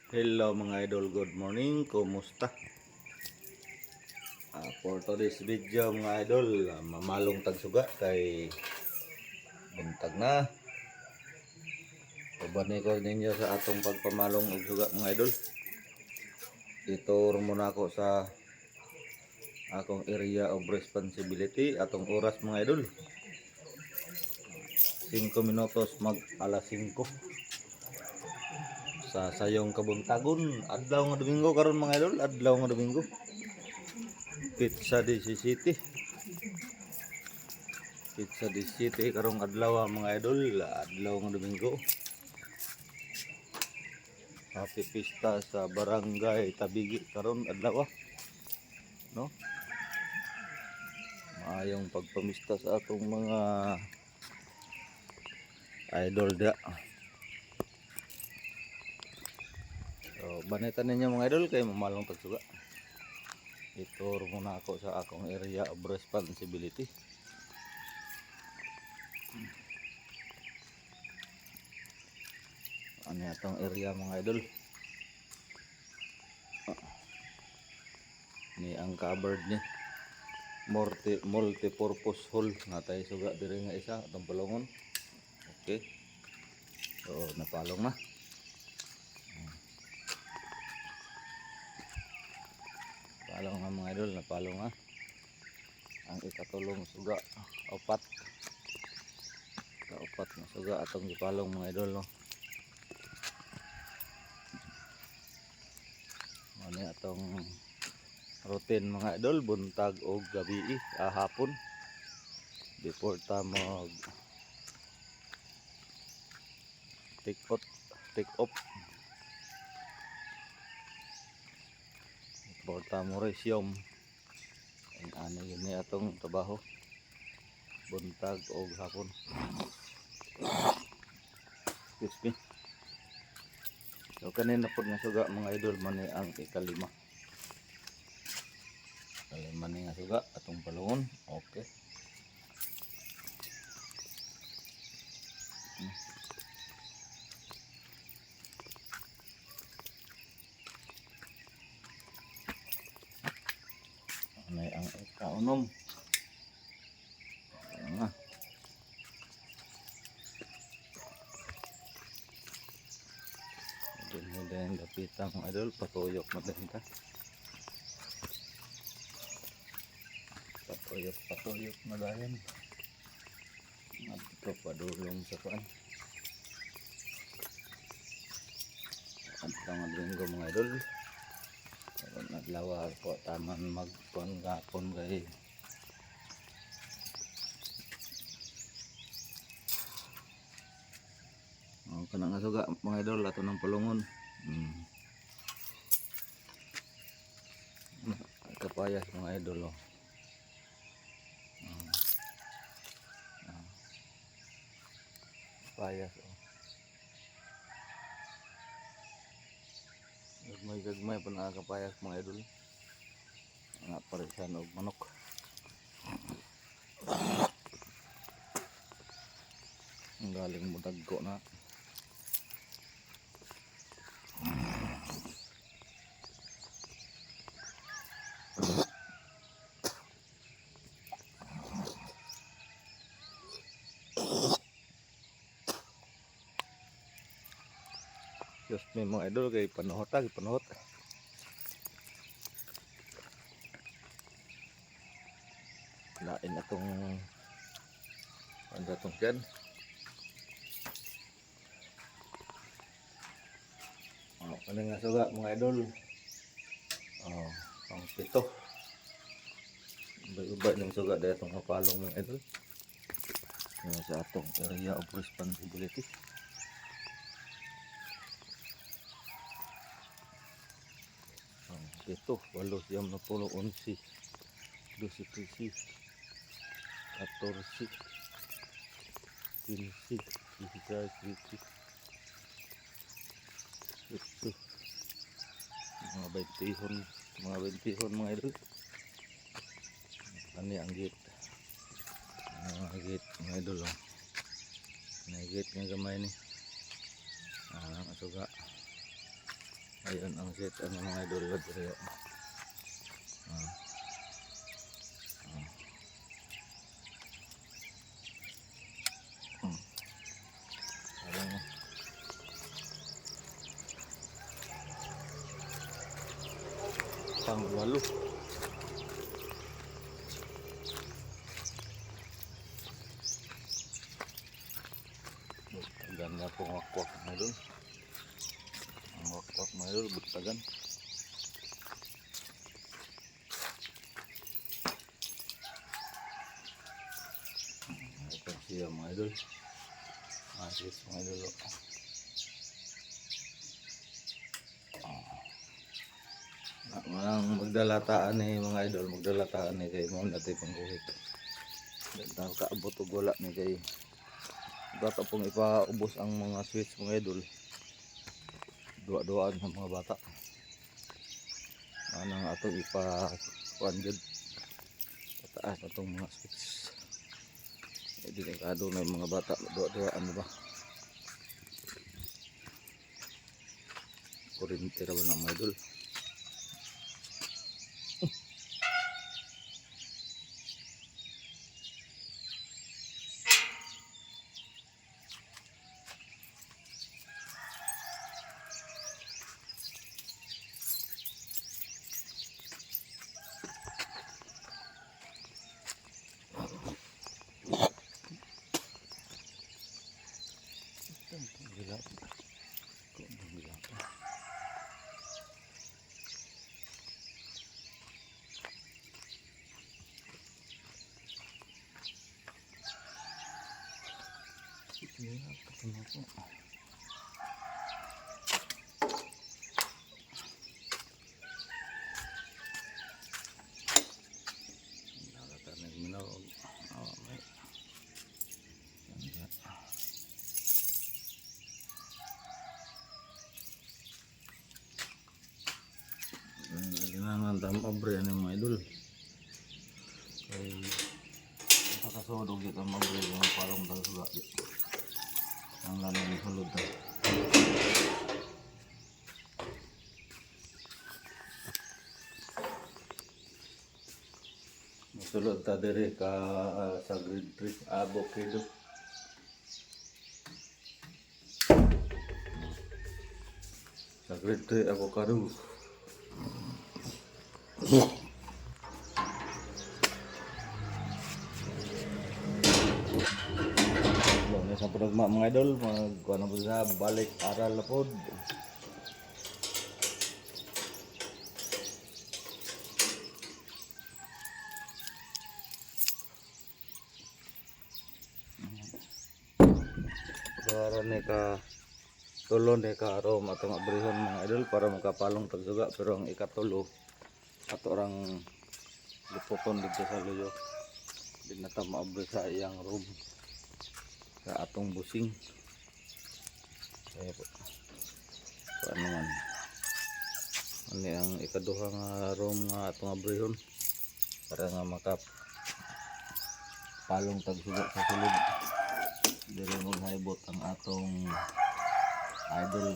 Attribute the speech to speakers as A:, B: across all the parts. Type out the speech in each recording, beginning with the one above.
A: Hello mga idol, good morning, kumusta? For today's video mga idol, mamalong tagsuga kay buntag na. Pabani ko ninyo sa atong pagpamalong og suga mga idol. Ituro muna ako sa akong area of responsibility, atong oras mga idol. 5 minutos mag alas 5. Sa sayong kabuntagon, adlaw nga Domingo karon mga idol, adlaw nga Domingo. Pizza di City. Pizza di City karong adlaw mga idol, adlaw nga Domingo. Happy Pista sa Barangay Tabigi karon adlaw, no? Maayong pagpamista sa atong mga idol dia. So, banitan ninyo mga idol kay mamalong tagsuga. Ituro muna ako sa akong area of responsibility. Ano itong area mga idol? Ni ang covered ni multi-purpose hall nga tayo suga diri nga isa atong palungon. Okay. So napalong na. Palong nga mga idol, napalong na. Ang ikatulong suga, upat na suga atong gipalong mga idol, no. Ano atong routine mga idol, buntag o gabi, hapon before ta mag take off before ta mo resume. Ano yun ni atong trabaho buntag o hapon. Excuse me. So kanina po nga suga mga idol, mani ang ikalima ni nga suga atong palungon. Okay. Ano ang ikaunom? Nga. Din dapitan mga idol, patuyok madenta. Patuyok madayan. Ito padulong sa kuan. Ang Domingo mga idol. Karon adlaw po taman magkuan gapon kay kanang nga suga mga idol ato ng palungon. Kapayas mga idol, oh. Kapayas, oh. Gagmay pa na kapayas mga idol. Nga parisan og manok. Ang galing mo dagko na. Just may mga idol kay panuhot. Lain atong ano atong dyan. Ano nga suga mga idol. Ang pito. Iba ng suga dahil itong kapalong mga idol. Sa atong area of responsibility. Pito, 8, 9, 10, 11, 12, 13, 14, 15, 16, 17, 18, mga 20 mga idol. Ano ang gate? Mga idol, oh. Gate nga gamay ni. Ang suga. Ayun ang set ano mga idol. Wadyo. Ah, ayun. Pang walo. Ganda pong wakwak mga idol. Ang wakwak mga idol, butagan. Ito siya mga idol. Asis mga idol. Ang magdalataan ni mga idol, magdalataan ni kay mo natin pangguhit. Dahil kaabot o wala ni kay bata pong ipaubos ang mga sweets mga idol. Duwa-duwaan sa mga bata. Anong atong ipa-kuan jud. Pataas atong mga sweets. Delikado na yung mga bata, duwa-duwaan ba? Kurinti ra ba na mga idol? Gila. Gila. Gila, ketemu ko. Nakatan ng minaw. May. Kailangan tampabre yan mga idol. Kaya nakasodog dito ang mabre yung parang talsuga. Ang lalo ng sulod na. Sulod ta dire ka sa grade 3 avocado. Sa grade 3 avocado. Sa pagma mga idol, magkuha na po sa balik aral na po. Para ni ka tulo ni ka arom atong abrihon mga idol para makapalong tagsuga, pero ang ikatulo ato orang lipoton dito sa luyo. Di na ta maabri sa iyang room sa atong busing. Kaya po. So ano man. Ano ang ikaduha nga room nga atong abrihon para nga makap palong tagsuga sa sulod. Dili maghaibot ang atong idol.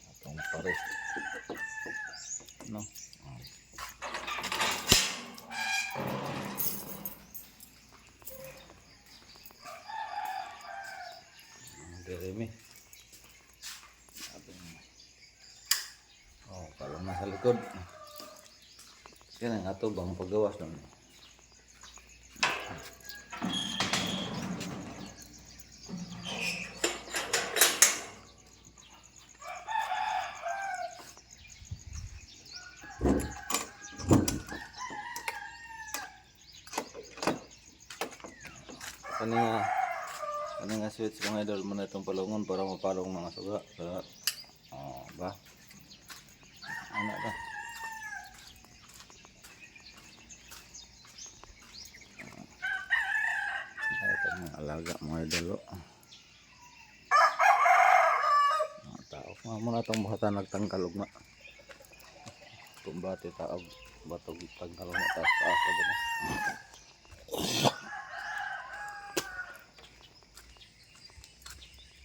A: Atong pares. No? Dirimi. Oh, kalau nasa likod. Yan ang ato bang paggawas nun. Kani nga switch mga idol mo na itong palungon para mapalong mga suga. Oh, ba? Ano ba? Ito mga alaga mga idol. Mga tao. Mga muna itong buhatan nagtangkalog na. Tumbati taog. Batog tangkalog na taas-taas ba na.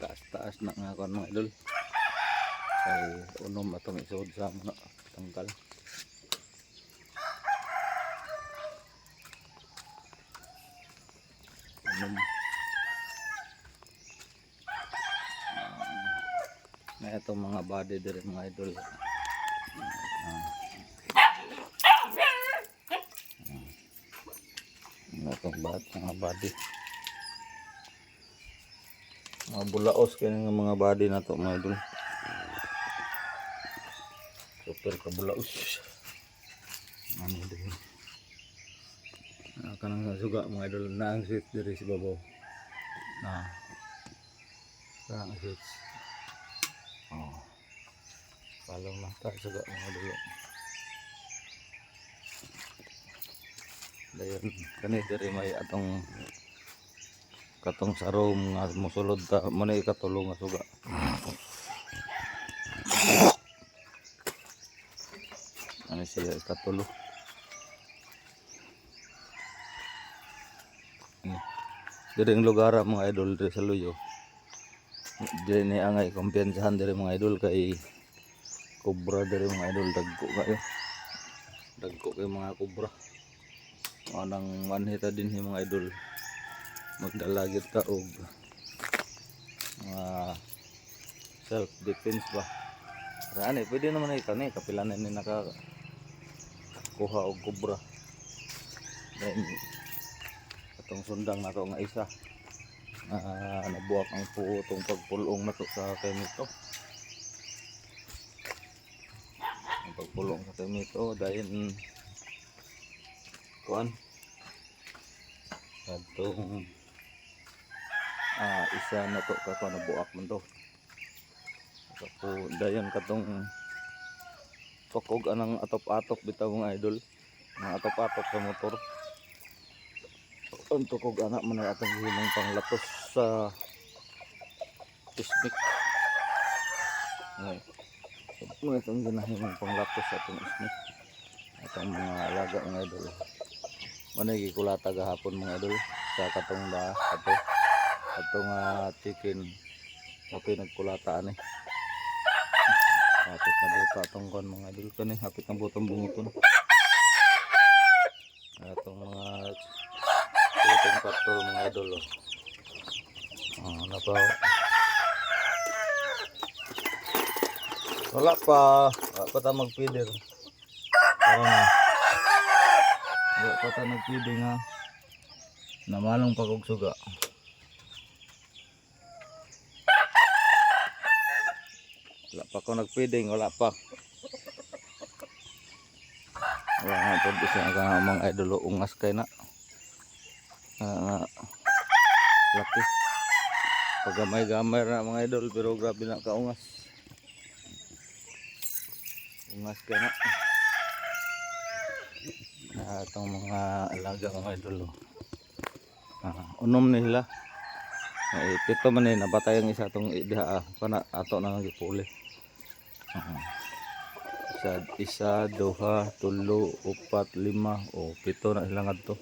A: taas-taas na nga kon mga idol. Kay unom atong isod sa mga tangkal. Unom. Na itong mga body dire mga idol. Itong mga body. Mga bulaos kaya ng mga body na to mga idol. Super kabulaos. Ano din. Kanang sa suga mga idol na ang sweet diri si babaw. Na. Kanang sweet. Oh. Palong lang ta suga mga idol. Dayon kani diri may atong katong sarom nga mosulod ta mo na ikatulong nga suga. Ano siya ikatulo. Diri ang lugar mga idol diri sa Luyo. Diri ni angay kumpiyansahan diri mga idol kay kubra diri mga idol dagko kayo. Dagko kay mga kubra. Anang manhita din mga idol. Magdala gyud ta og self defense ba. Rani pwede naman ay kani kapilan ni naka kuha og kubra. Then atong sundang nato nga isa nabuak ang puutong pagpulong nato sa kemito. Ang pagpulong sa kemito dayon kuan atong isa na to ka nabuak man to. Kapo dayon katong tukog anang atop-atop bitaw mga idol. Mga atop-atop sa motor. Ang tukog anak man ay atong hinang panglatos sa ismik. Ay. Mo itong ginahimong panglatos sa atong ismik. Atong mga alaga mga idol. Manay gikulata gahapon mga idol sa katong da ato. Atong chicken okay nagkulata ani. Hapit na buta itong kon mga idol kani hapit na butang bunguton. Atong mga itong katol mga idol napaw. Wala pa ta magpider. Parang wala pa ta nagpider nga namalong pagog suga. Wala pa ko nagpiding, wala pa. Wala nga po isa ka mga idol ungas kay na. Laki. Pagamay-gamay na mga idol pero grabe na kaungas. Ungas kay na. Itong mga alaga mga idol. Unom nila. Pito man nabatay ang isa itong diha pana ato nang gipuli. Isa, duha, tulo, upat, lima, pito na sila ngadto.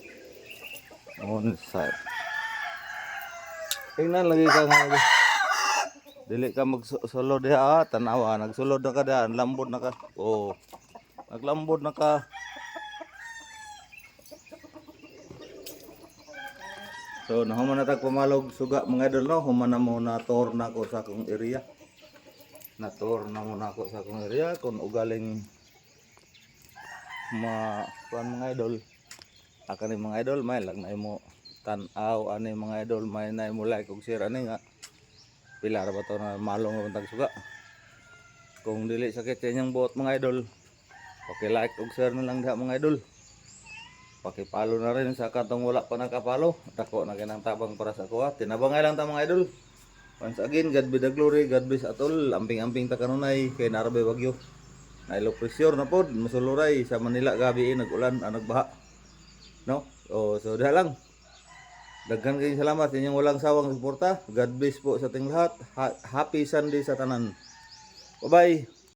A: Sa tingnan lagi ka nga dili ka magsulod diha tanawa nagsulod na ka diha lambot na ka. Naglambot na ka. So nahuman na tag pamalog suga mga idol no, human na mo na tour na ko sa akong area. Na-tour na mo na ako sa akong area kung ugaling mga idol. Aka ni mga idol may lag na mo tan-aw ani mga idol may na mo like og share ani nga. Pila ra ba to na malong ra tag suga. Kung dili sakit sa inyong buot mga idol, paki-like og share na lang diha mga idol. Pakipalo na rin sa katong wala pa nakapalo. Dako na kinang tabang para sa kuha. Tinabangay lang ta mga idol. Once again, God be the glory, God bless at all. Amping-amping ta kanunay kay narabe bagyo. Na low pressure na pod, masuluray sa Manila gabi nag-ulan, nagbaha. No? So diha lang. Daghan kayong salamat sa inyong walang sawang suporta. God bless po sa ating lahat. Happy Sunday sa tanan. Bye-bye.